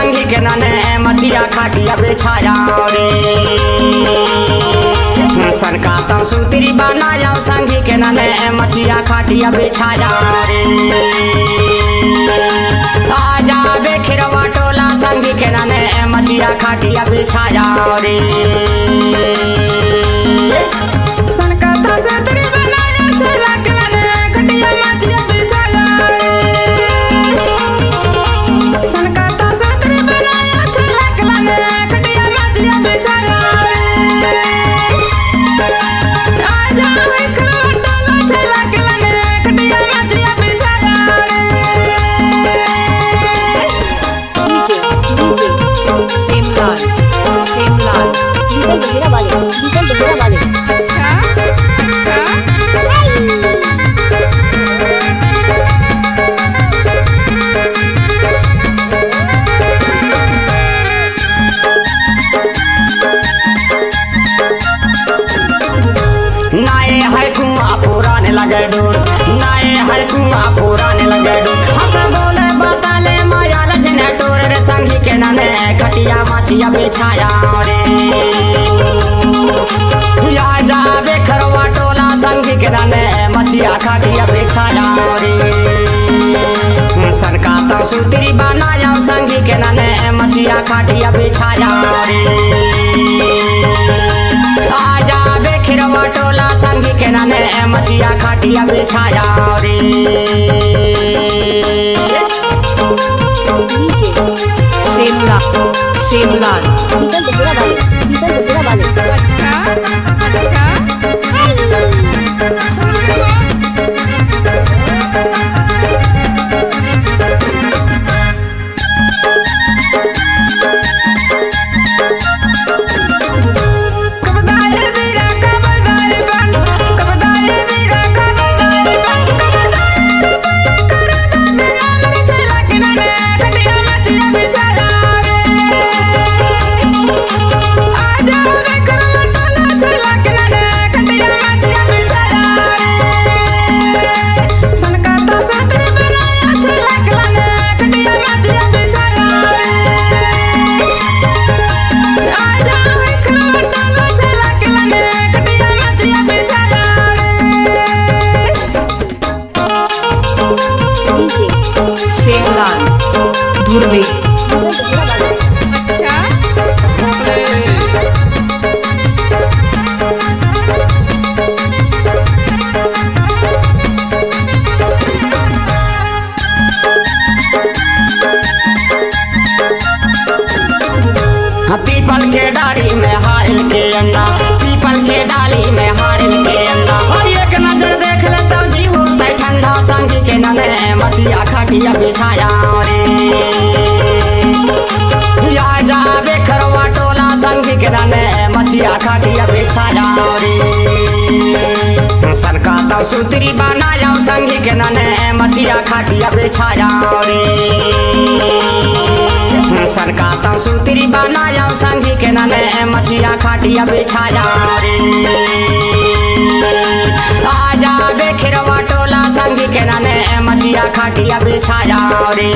संगी के नने मटिया खाटिया बिछाया रे सनका तो सूत्री बनाया संगी के नने मटिया खाटिया बिछाया रे आजा बेखिरवा टोला संगी के नने मटिया खाटिया बिछाया रे सनका तो सूत्री बनाया छेला के नने खटिया मटिया बिछाया रे सनका तो सूत्री बनाया छेला के नने खटिया मटिया बिछाया रे आजा बेखिरवा टोला छेला के नने खटिया मटिया बिछाया रे सेमलाल सेमलाल डीजल बगेरा वाले अच्छा नाये है कुआं पुराने लगे डोर नाये है कुआं पुराने लगे डोर हंस बोले बताले माया लजने टोर रे संगी के नने खटिया मटिया बिछाया रे या जा बेखरवा टोला संगी के नने मटिया खाटिया बिछाया रे सनका तो सूत्री बनाया संगी के नने मटिया खाटिया बिछाया रे आजा बेखिरवा टोला संगी के नने मटिया खाटिया बिछाया रे सेमलाल सेमलाल डीजल बगेरा वाले अच्छा कबदाए वीरा कबदाए बन कबदाए वीरा कबदाए बन कबदाए करे दाने मेरे छेला के नने खटिया मटिया बिछाया रे आजा बेखरवा टोला छेला के नने खटिया मटिया बिछाया रे सनका तो सूत्री बनाया छेला के नने खटिया मटिया बिछाया रे आजा बेखरवा टोला छेला के नने खटिया मटिया बिछाया रे सेमलाल धुर्वे अच्छा पीपल के डाली में हारिल के अंडा पीपल के डाली में हारिल के अंडा और एक नजर देख लेता जी होता ठंडा संगी के नने मटिया खाटिया बिछाया रे या जा बेखरवा टोला संगी के नने मटिया खाटिया बिछाया रे सनका तो सूत्री बनाया संगी के नने मटिया खाटिया बिछाया रे सनका तो सूत्री बनाया संगी के नने मटिया खाटिया बिछाया रे आजा बेखिरवा टोला संगी के नने मटिया खाटिया बिछाया रे